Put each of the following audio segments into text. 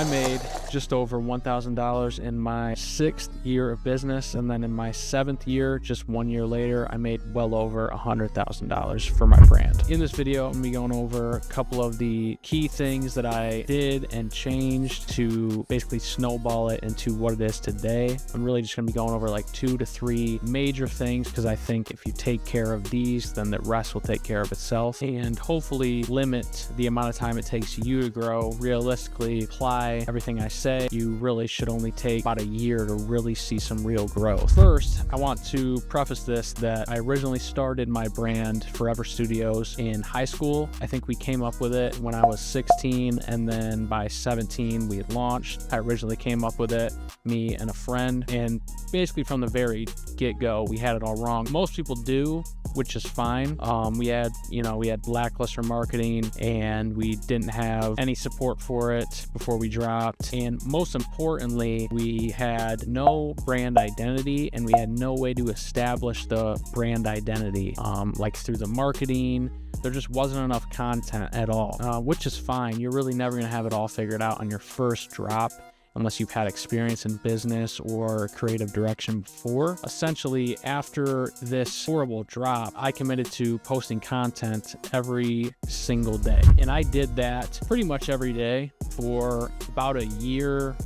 I made just over $1,000 in my 6th year of business, and then in my 7th year, just 1 year later, I made well over $100,000 for my brand. In this video, I'm gonna be going over a couple of the key things that I did and changed to basically snowball it into what it is today. I'm really just gonna be going over like 2 to 3 major things, because I think if you take care of these, then the rest will take care of itself, and hopefully limit the amount of time it takes you to grow. Realistically, apply everything I say. You really should only take about a year to really see some real growth. First, I want to preface this that I originally started my brand Forevr Studios in high school. I think we came up with it when I was 16, and then by 17 we had launched. I originally came up with it, me and a friend, and basically from the very get-go we had it all wrong. Most people do, which is fine. We had lackluster marketing, and we didn't have any support for it before we dropped, and most importantly, we had no brand identity, and we had no way to establish the brand identity, like through the marketing. There just wasn't enough content at all, which is fine. You're really never gonna have it all figured out on your first drop unless you've had experience in business or creative direction before. Essentially, after this horrible drop, I committed to posting content every single day. And I did that pretty much every day for about a year,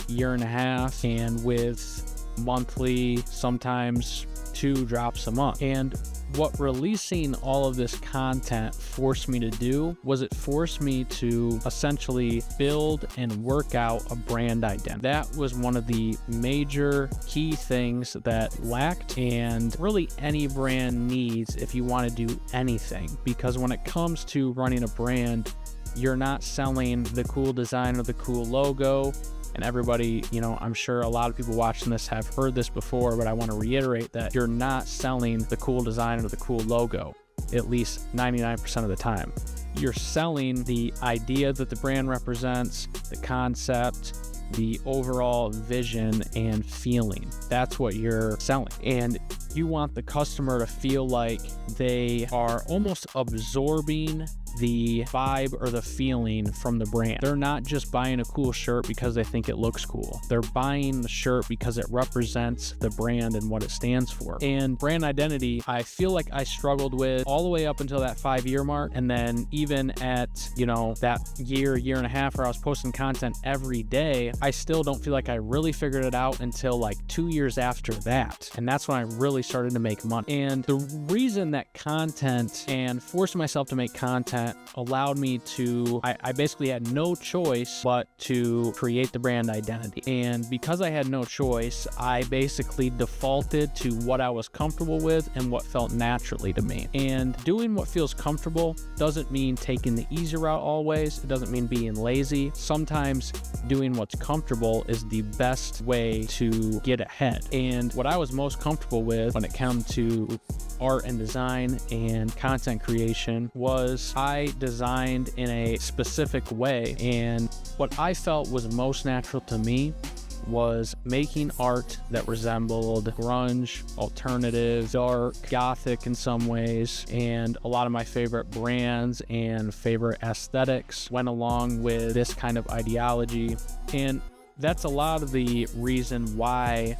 year and a half, and with monthly, sometimes 2 drops a month. And what releasing all of this content forced me to do was it forced me to essentially build and work out a brand identity. That was one of the major key things that lacked, and really any brand needs if you want to do anything, because when it comes to running a brand, you're not selling the cool design or the cool logo. And everybody, I'm sure a lot of people watching this have heard this before, but I want to reiterate that you're not selling the cool design or the cool logo, at least 99% of the time. You're selling the idea that the brand represents, the concept, the overall vision and feeling. That's what you're selling. And you want the customer to feel like they are almost absorbing the vibe or the feeling from the brand. They're not just buying a cool shirt because they think it looks cool. They're buying the shirt because it represents the brand and what it stands for. And brand identity, I feel like I struggled with all the way up until that 5-year mark. And then even at, that year and a half where I was posting content every day, I still don't feel like I really figured it out until like 2 years after that. And that's when I really started to make money. And the reason that content and forcing myself to make content allowed me to, I basically had no choice but to create the brand identity. And because I had no choice, I basically defaulted to what I was comfortable with and what felt naturally to me. And doing what feels comfortable doesn't mean taking the easy route always. It doesn't mean being lazy. Sometimes doing what's comfortable is the best way to get ahead. And what I was most comfortable with when it came to art and design and content creation was I designed in a specific way, and what I felt was most natural to me was making art that resembled grunge, alternative, dark, gothic in some ways, and a lot of my favorite brands and favorite aesthetics went along with this kind of ideology. And that's a lot of the reason why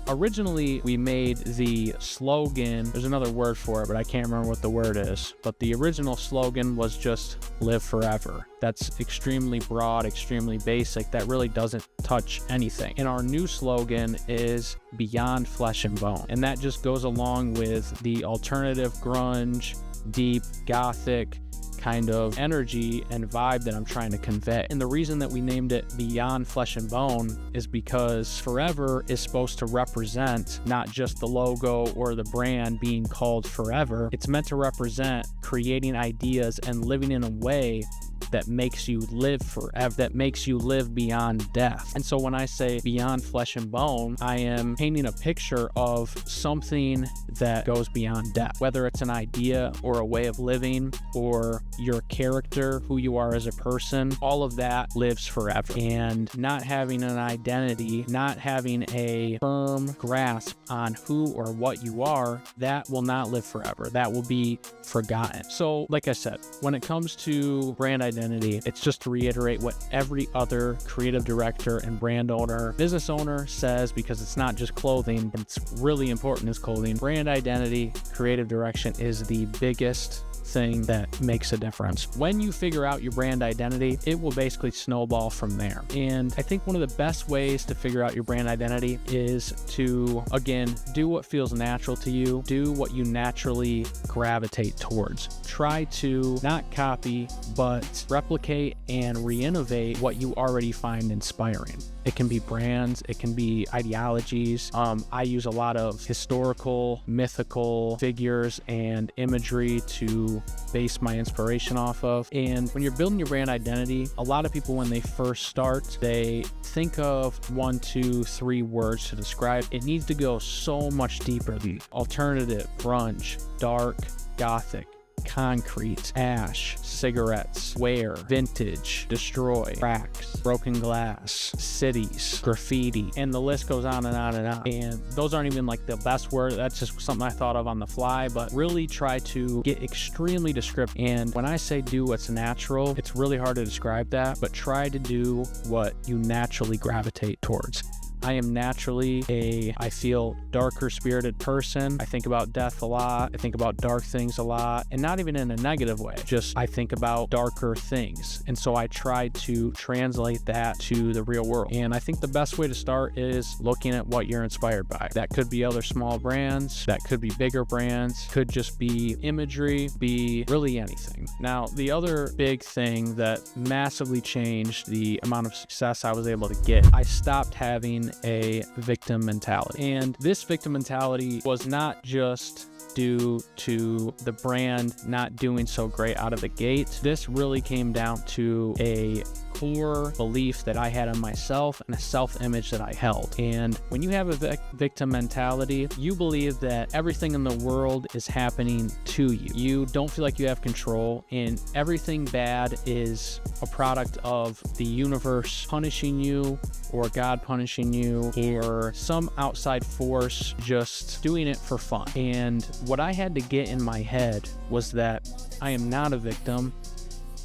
originally we made the slogan, there's another word for it, but I can't remember what the word is, but the original slogan was just live forever. That's extremely broad, extremely basic. That really doesn't touch anything. And our new slogan is beyond flesh and bone. And that just goes along with the alternative grunge, deep, gothic kind of energy and vibe that I'm trying to convey. And the reason that we named it Beyond Flesh and Bone is because Forevr is supposed to represent not just the logo or the brand being called Forevr. It's meant to represent creating ideas and living in a way that makes you live forever, that makes you live beyond death. And so when I say beyond flesh and bone, I am painting a picture of something that goes beyond death, whether it's an idea or a way of living or your character, who you are as a person. All of that lives forever. And not having an identity, not having a firm grasp on who or what you are, that will not live forever. That will be forgotten. So like I said, when it comes to brand identity, identity. It's just to reiterate what every other creative director and brand owner, business owner says, because it's not just clothing, but it's really important as clothing. Brand identity, creative direction is the biggest thing that makes a difference. When you figure out your brand identity, it will basically snowball from there. And I think one of the best ways to figure out your brand identity is to, again, do what feels natural to you, do what you naturally gravitate towards. Try to not copy, but replicate and re-innovate what you already find inspiring. It can be brands, it can be ideologies. I use a lot of historical, mythical figures and imagery to base my inspiration off of. And when you're building your brand identity, a lot of people, when they first start, they think of 1, 2, 3 words to describe. It needs to go so much deeper. The alternative, grunge, dark, gothic, concrete, ash, cigarettes, swear, vintage, destroy, cracks, broken glass, cities, graffiti, and the list goes on and on and on. And those aren't even like the best word. That's just something I thought of on the fly, but really try to get extremely descriptive. And when I say do what's natural, it's really hard to describe that, but try to do what you naturally gravitate towards. I am naturally I feel darker spirited person. I think about death a lot. I think about dark things a lot, and not even in a negative way. Just I think about darker things. And so I try to translate that to the real world. And I think the best way to start is looking at what you're inspired by. That could be other small brands. That could be bigger brands. Could just be imagery, be really anything. Now, the other big thing that massively changed the amount of success I was able to get, I stopped having a victim mentality. And this victim mentality was not just due to the brand not doing so great out of the gate. This really came down to a core belief that I had on myself and a self-image that I held. And when you have a victim mentality, you believe that everything in the world is happening to you. You don't feel like you have control, and everything bad is a product of the universe punishing you, or God punishing you, or some outside force just doing it for fun. And what I had to get in my head was that I am not a victim.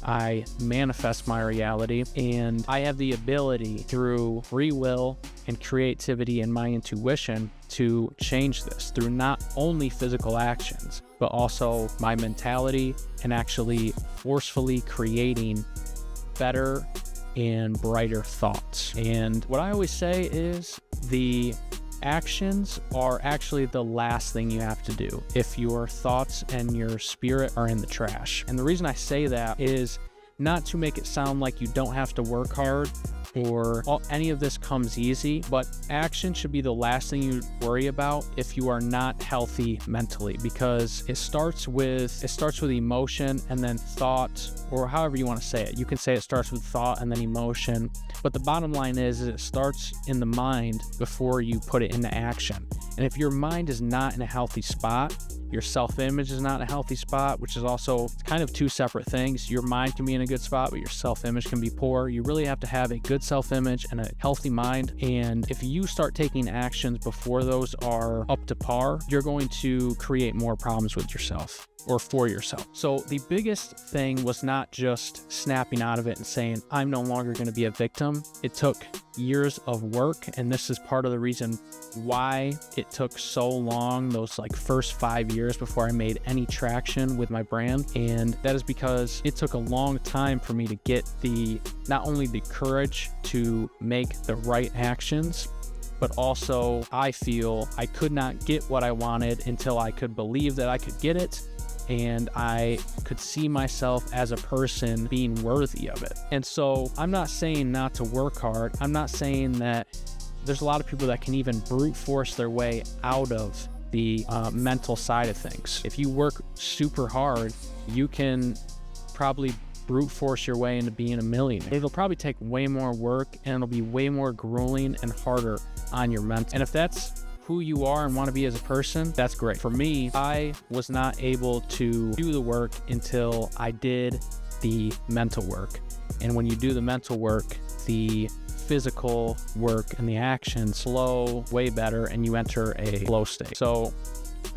I manifest my reality, and I have the ability through free will and creativity and my intuition to change this through not only physical actions, but also my mentality and actually forcefully creating better and brighter thoughts. And what I always say is the actions are actually the last thing you have to do if your thoughts and your spirit are in the trash. And the reason I say that is not to make it sound like you don't have to work hard or any of this comes easy, but action should be the last thing you worry about if you are not healthy mentally, because it starts with emotion and then thought, or however you want to say it. You can say it starts with thought and then emotion, but the bottom line is it starts in the mind before you put it into action. And if your mind is not in a healthy spot, your self-image is not in a healthy spot, which is also kind of two separate things. Your mind can be in a good spot, but your self-image can be poor. You really have to have a good self-image and a healthy mind. And if you start taking actions before those are up to par, you're going to create more problems with yourself or for yourself. So the biggest thing was not just snapping out of it and saying, I'm no longer going to be a victim. It took years of work, and this is part of the reason why it took so long, those like first 5 years before I made any traction with my brand. And that is because it took a long time for me to get not only the courage to make the right actions, but also I feel I could not get what I wanted until I could believe that I could get it, and I could see myself as a person being worthy of it. And so I'm not saying not to work hard. I'm not saying that there's a lot of people that can even brute force their way out of the mental side of things. If you work super hard, you can probably brute force your way into being a millionaire. It'll probably take way more work, and it'll be way more grueling and harder on your mental. And if that's who you are and want to be as a person, that's great. For me, I was not able to do the work until I did the mental work. And when you do the mental work, the physical work and the actions flow way better, and you enter a flow state. So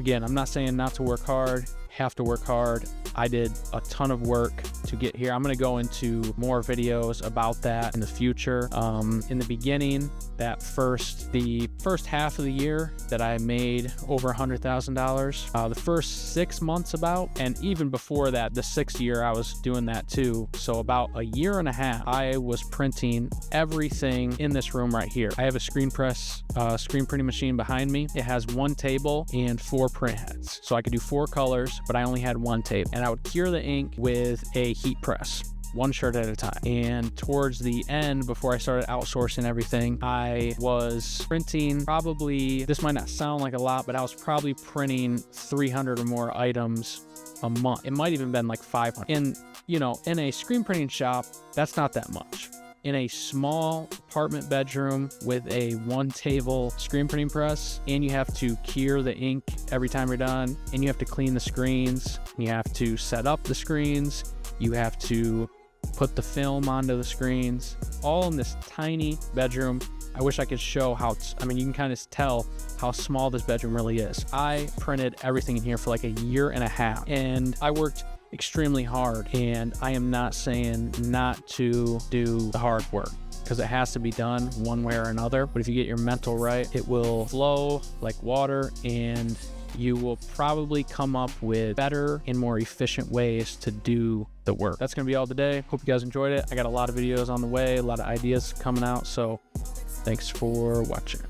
again, I'm not saying not to work hard, have to work hard. I did a ton of work to get here. I'm going to go into more videos about that in the future. In the beginning, the first half of the year that I made over $100,000, the first 6 months and even before that, the 6th year, I was doing that too. So about a year and a half, I was printing everything in this room right here. I have a screen printing machine behind me. It has 1 table and 4 print heads. So I could do 4 colors, but I only had 1 table. And I would cure the ink with a heat press, 1 shirt at a time. And towards the end, before I started outsourcing everything, I was printing probably, this might not sound like a lot, but I was probably printing 300 or more items a month. It might even been like 500. And in a screen printing shop, that's not that much. In a small apartment bedroom with a 1 table screen printing press, and you have to cure the ink every time you're done, and you have to clean the screens, and you have to set up the screens, you have to put the film onto the screens, all in this tiny bedroom. I wish I could show how, you can kind of tell how small this bedroom really is. I printed everything in here for like a year and a half, and I worked extremely hard, and I am not saying not to do the hard work, because it has to be done one way or another. But if you get your mental right, it will flow like water, and you will probably come up with better and more efficient ways to do the work. That's gonna be all today. Hope you guys enjoyed it. I got a lot of videos on the way, a lot of ideas coming out, so thanks for watching.